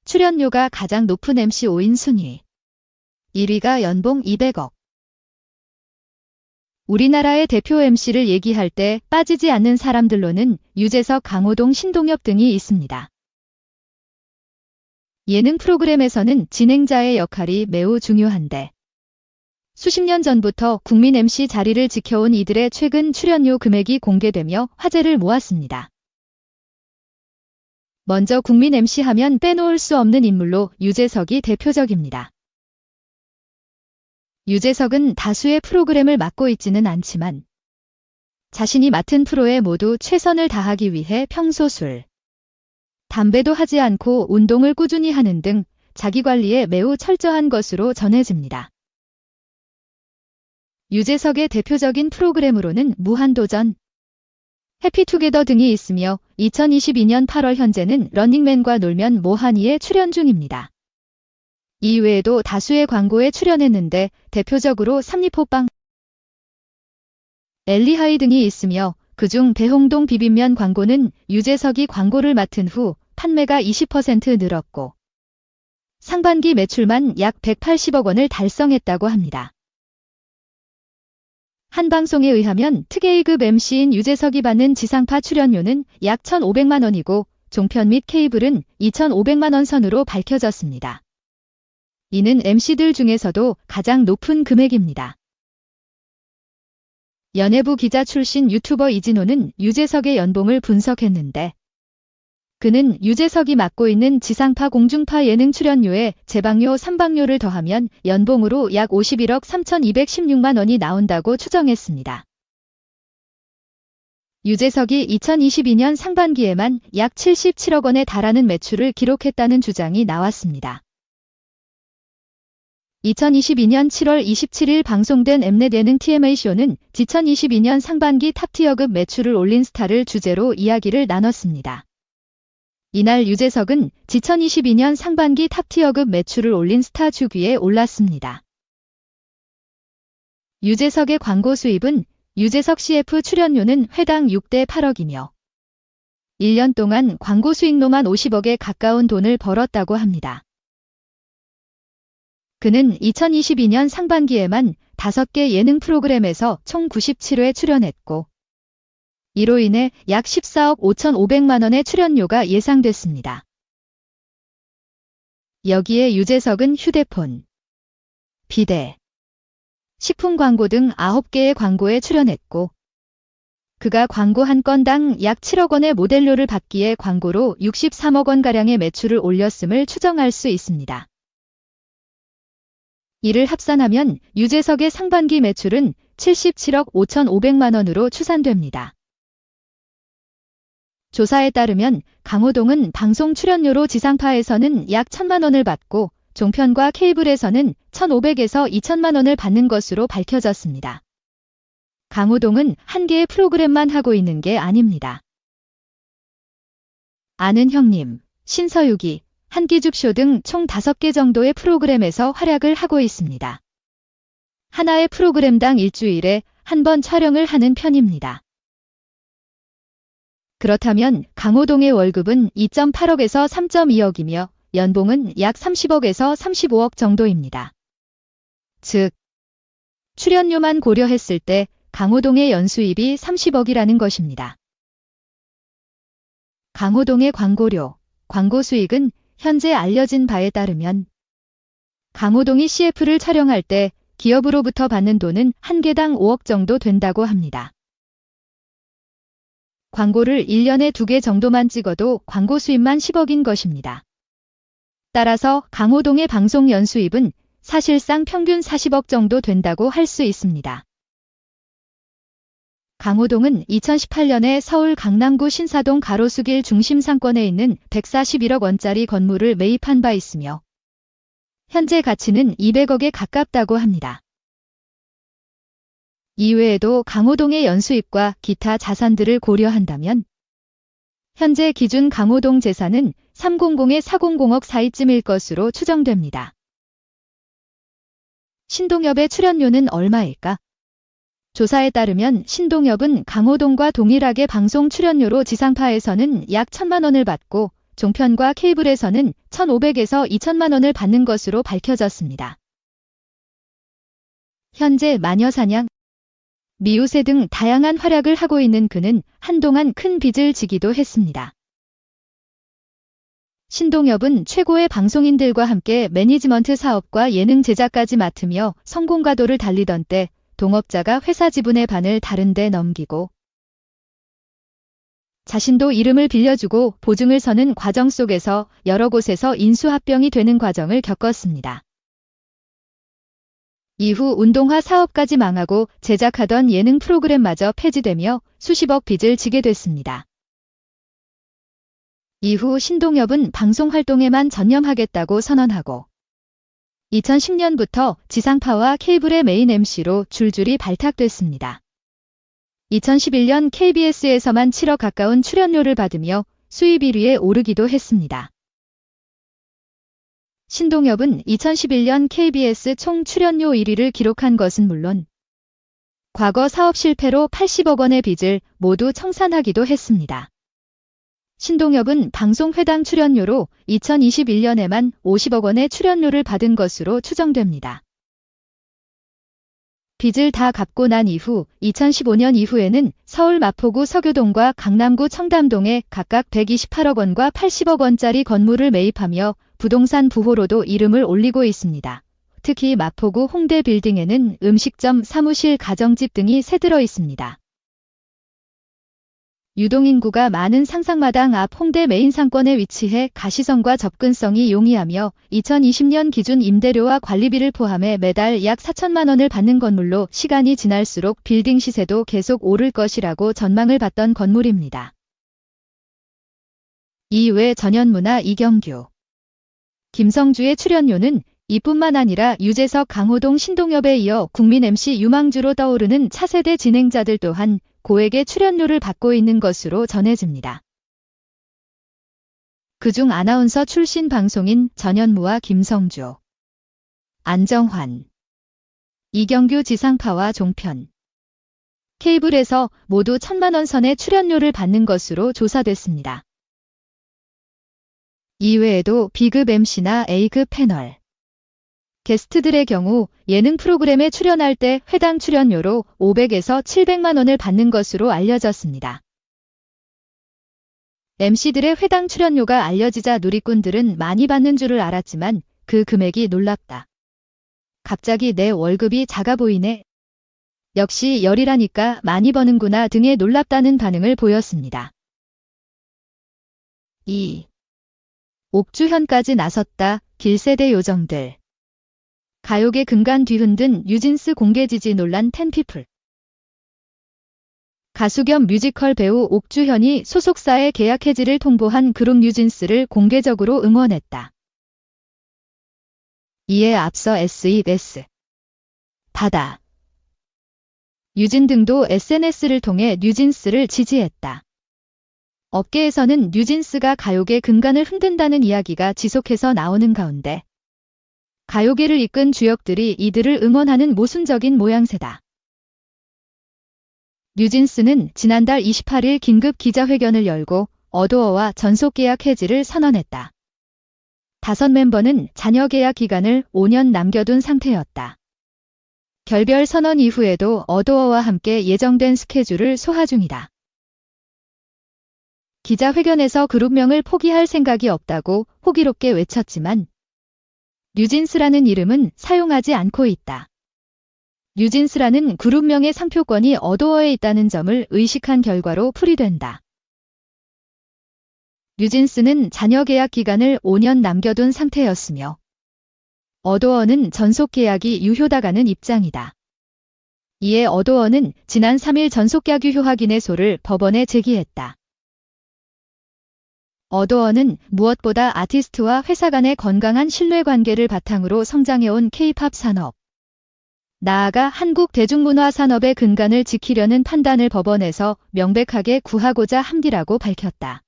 출연료가 가장 높은 MC 5인 순위. 1위가 연봉 200억. 우리나라의 대표 MC를 얘기할 때 빠지지 않는 사람들로는 유재석, 강호동, 신동엽 등이 있습니다. 예능 프로그램에서는 진행자의 역할이 매우 중요한데 수십 년 전부터 국민 MC 자리를 지켜온 이들의 최근 출연료 금액이 공개되며 화제를 모았습니다. 먼저 국민 MC 하면 빼놓을 수 없는 인물로 유재석이 대표적입니다. 유재석은 다수의 프로그램을 맡고 있지는 않지만 자신이 맡은 프로에 모두 최선을 다하기 위해 평소 술, 담배도 하지 않고 운동을 꾸준히 하는 등 자기관리에 매우 철저한 것으로 전해집니다. 유재석의 대표적인 프로그램으로는 무한도전, 해피투게더 등이 있으며 2022년 8월 현재는 런닝맨과 놀면 뭐하니에 출연 중입니다. 이외에도 다수의 광고에 출연했는데 대표적으로 삼립호빵, 엘리하이 등이 있으며 그중 대홍동 비빔면 광고는 유재석이 광고를 맡은 후 판매가 20% 늘었고 상반기 매출만 약 180억 원을 달성했다고 합니다. 한 방송에 의하면 특A급 MC인 유재석이 받는 지상파 출연료는 약 1,500만 원이고 종편 및 케이블은 2,500만 원 선으로 밝혀졌습니다. 이는 MC들 중에서도 가장 높은 금액입니다. 연예부 기자 출신 유튜버 이진호는 유재석의 연봉을 분석했는데 그는 유재석이 맡고 있는 지상파 공중파 예능 출연료에 재방료, 삼방료를 더하면 연봉으로 약 51억 3,216만 원이 나온다고 추정했습니다. 유재석이 2022년 상반기에만 약 77억 원에 달하는 매출을 기록했다는 주장이 나왔습니다. 2022년 7월 27일 방송된 엠넷 예능 TMA쇼는 2022년 상반기 탑티어급 매출을 올린 스타를 주제로 이야기를 나눴습니다. 이날 유재석은 2022년 상반기 탑티어급 매출을 올린 스타 주기에 올랐습니다. 유재석의 광고 수입은 유재석 CF 출연료는 회당 6대 8억이며 1년 동안 광고 수익로만 50억에 가까운 돈을 벌었다고 합니다. 그는 2022년 상반기에만 5개 예능 프로그램에서 총 97회 출연했고 이로 인해 약 14억 5,500만 원의 출연료가 예상됐습니다. 여기에 유재석은 휴대폰, 비데, 식품 광고 등 9개의 광고에 출연했고 그가 광고 한 건당 약 7억 원의 모델료를 받기에 광고로 63억 원가량의 매출을 올렸음을 추정할 수 있습니다. 이를 합산하면 유재석의 상반기 매출은 77억 5,500만 원으로 추산됩니다. 조사에 따르면 강호동은 방송 출연료로 지상파에서는 약 1,000만 원을 받고 종편과 케이블에서는 1,500에서 2,000만 원을 받는 것으로 밝혀졌습니다. 강호동은 한 개의 프로그램만 하고 있는 게 아닙니다. 아는 형님, 신서유기, 한기죽쇼 등 총 5개 정도의 프로그램에서 활약을 하고 있습니다. 하나의 프로그램당 일주일에 한 번 촬영을 하는 편입니다. 그렇다면 강호동의 월급은 2.8억에서 3.2억이며 연봉은 약 30억에서 35억 정도입니다. 즉, 출연료만 고려했을 때 강호동의 연수입이 30억이라는 것입니다. 강호동의 광고료, 광고 수익은 현재 알려진 바에 따르면 강호동이 CF를 촬영할 때 기업으로부터 받는 돈은 한 개당 5억 정도 된다고 합니다. 광고를 1년에 2개 정도만 찍어도 광고 수입만 10억인 것입니다. 따라서 강호동의 방송 연수입은 사실상 평균 40억 정도 된다고 할 수 있습니다. 강호동은 2018년에 서울 강남구 신사동 가로수길 중심 상권에 있는 141억 원짜리 건물을 매입한 바 있으며 현재 가치는 200억에 가깝다고 합니다. 이외에도 강호동의 연수입과 기타 자산들을 고려한다면 현재 기준 강호동 재산은 300에 400억 사이쯤일 것으로 추정됩니다. 신동엽의 출연료는 얼마일까? 조사에 따르면 신동엽은 강호동과 동일하게 방송 출연료로 지상파에서는 약 1,000만 원을 받고 종편과 케이블에서는 1,500에서 2천만 원을 받는 것으로 밝혀졌습니다. 현재 마녀사냥, 미우새 등 다양한 활약을 하고 있는 그는 한동안 큰 빚을 지기도 했습니다. 신동엽은 최고의 방송인들과 함께 매니지먼트 사업과 예능 제작까지 맡으며 성공가도를 달리던 때 동업자가 회사 지분의 반을 다른 데 넘기고 자신도 이름을 빌려주고 보증을 서는 과정 속에서 여러 곳에서 인수합병이 되는 과정을 겪었습니다. 이후 운동화 사업까지 망하고 제작하던 예능 프로그램마저 폐지되며 수십억 빚을 지게 됐습니다. 이후 신동엽은 방송 활동에만 전념하겠다고 선언하고 2010년부터 지상파와 케이블의 메인 MC로 줄줄이 발탁됐습니다. 2011년 KBS에서만 7억 가까운 출연료를 받으며 수입 1위에 오르기도 했습니다. 신동엽은 2011년 KBS 총 출연료 1위를 기록한 것은 물론 과거 사업 실패로 80억 원의 빚을 모두 청산하기도 했습니다. 신동엽은 방송 회당 출연료로 2021년에만 50억 원의 출연료를 받은 것으로 추정됩니다. 빚을 다 갚고 난 이후 2015년 이후에는 서울 마포구 서교동과 강남구 청담동에 각각 128억 원과 80억 원짜리 건물을 매입하며 부동산 부호로도 이름을 올리고 있습니다. 특히 마포구 홍대 빌딩에는 음식점, 사무실, 가정집 등이 새들어 있습니다. 유동인구가 많은 상상마당 앞 홍대 메인 상권에 위치해 가시성과 접근성이 용이하며 2020년 기준 임대료와 관리비를 포함해 매달 약 4천만 원을 받는 건물로 시간이 지날수록 빌딩 시세도 계속 오를 것이라고 전망을 받던 건물입니다. 이외 전현무나 이경규, 김성주의 출연료는 이뿐만 아니라 유재석, 강호동, 신동엽에 이어 국민 MC 유망주로 떠오르는 차세대 진행자들 또한 고액의 출연료를 받고 있는 것으로 전해집니다. 그중 아나운서 출신 방송인 전현무와 김성주, 안정환, 이경규 지상파와 종편, 케이블에서 모두 1,000만 원 선의 출연료를 받는 것으로 조사됐습니다. 이외에도 B급 MC나 A급 패널, 게스트들의 경우 예능 프로그램에 출연할 때 회당 출연료로 500에서 700만 원을 받는 것으로 알려졌습니다. MC들의 회당 출연료가 알려지자 누리꾼들은 많이 받는 줄을 알았지만 그 금액이 놀랍다. 갑자기 내 월급이 작아 보이네. 역시 열이라니까 많이 버는구나 등의 놀랍다는 반응을 보였습니다. 2. 옥주현까지 나섰다. 길세대 요정들. 가요계 근간 뒤흔든 뉴진스 공개 지지 논란 10피플. 가수 겸 뮤지컬 배우 옥주현이 소속사의 계약 해지를 통보한 그룹 뉴진스를 공개적으로 응원했다. 이에 앞서 SBS, 바다, 유진 등도 SNS를 통해 뉴진스를 지지했다. 업계에서는 뉴진스가 가요계 근간을 흔든다는 이야기가 지속해서 나오는 가운데 가요계를 이끈 주역들이 이들을 응원하는 모순적인 모양새다. 뉴진스는 지난달 28일 긴급 기자회견을 열고 어도어와 전속계약 해지를 선언했다. 5멤버는 자녀 계약 기간을 5년 남겨둔 상태였다. 결별 선언 이후에도 어도어와 함께 예정된 스케줄을 소화 중이다. 기자회견에서 그룹명을 포기할 생각이 없다고 호기롭게 외쳤지만 뉴진스라는 이름은 사용하지 않고 있다. 뉴진스라는 그룹명의 상표권이 어도어에 있다는 점을 의식한 결과로 풀이된다. 뉴진스는 자녀 계약 기간을 5년 남겨둔 상태였으며 어도어는 전속 계약이 유효다가는 입장이다. 이에 어도어는 지난 3일 전속계약 유효 확인의소를 법원에 제기했다. 어도어는 무엇보다 아티스트와 회사 간의 건강한 신뢰관계를 바탕으로 성장해온 K-팝 산업, 나아가 한국 대중문화 산업의 근간을 지키려는 판단을 법원에서 명백하게 구하고자 함이라고 밝혔다.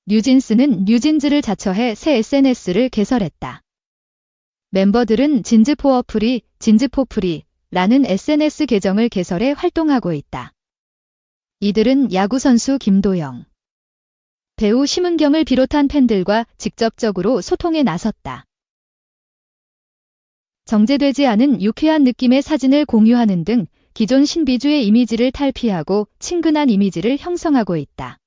뉴진스는 뉴진즈를 자처해 새 SNS를 개설했다. 멤버들은 진즈포어프리, 진즈포프리라는 SNS 계정을 개설해 활동하고 있다. 이들은 야구선수 김도영, 배우 심은경을 비롯한 팬들과 직접적으로 소통에 나섰다. 정제되지 않은 유쾌한 느낌의 사진을 공유하는 등 기존 신비주의 이미지를 탈피하고 친근한 이미지를 형성하고 있다.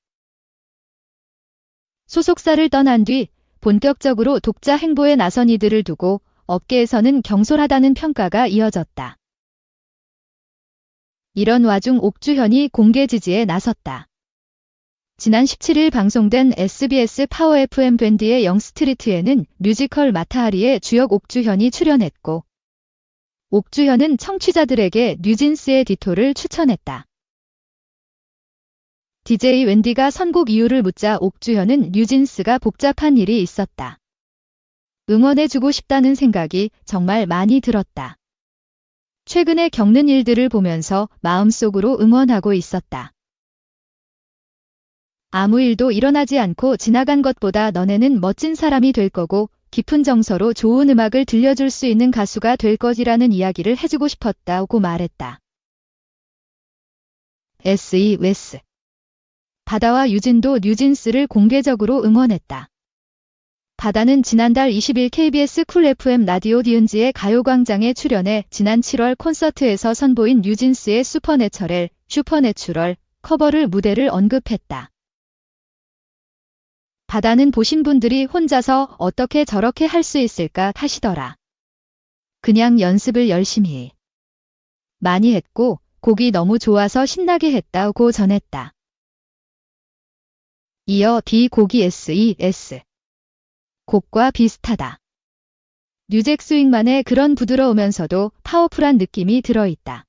소속사를 떠난 뒤 본격적으로 독자 행보에 나선 이들을 두고 업계에서는 경솔하다는 평가가 이어졌다. 이런 와중 옥주현이 공개 지지에 나섰다. 지난 17일 방송된 SBS 파워 FM 밴디의 영스트리트에는 뮤지컬 마타하리의 주역 옥주현이 출연했고, 옥주현은 청취자들에게 뉴진스의 디토를 추천했다. DJ 웬디가 선곡 이유를 묻자 옥주현은 뉴진스가 복잡한 일이 있었다. 응원해주고 싶다는 생각이 정말 많이 들었다. 최근에 겪는 일들을 보면서 마음속으로 응원하고 있었다. 아무 일도 일어나지 않고 지나간 것보다 너네는 멋진 사람이 될 거고 깊은 정서로 좋은 음악을 들려줄 수 있는 가수가 될 것이라는 이야기를 해주고 싶었다고 말했다. SE 웨스 바다와 유진도 뉴진스를 공개적으로 응원했다. 바다는 지난달 20일 KBS 쿨 FM 라디오 디은지의 가요광장에 출연해 지난 7월 콘서트에서 선보인 뉴진스의 슈퍼내추럴 커버를 무대를 언급했다. 바다는 보신 분들이 혼자서 어떻게 저렇게 할 수 있을까 하시더라. 그냥 연습을 열심히 많이 했고 곡이 너무 좋아서 신나게 했다고 전했다. 이어 B 곡이 SES 곡과 비슷하다. 뉴잭 스윙만의 그런 부드러우면서도 파워풀한 느낌이 들어있다.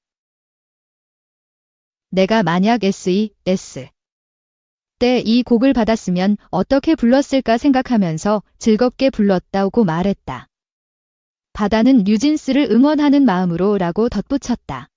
내가 만약 SES 때 이 곡을 받았으면 어떻게 불렀을까 생각하면서 즐겁게 불렀다고 말했다. 바다는 뉴진스를 응원하는 마음으로 라고 덧붙였다.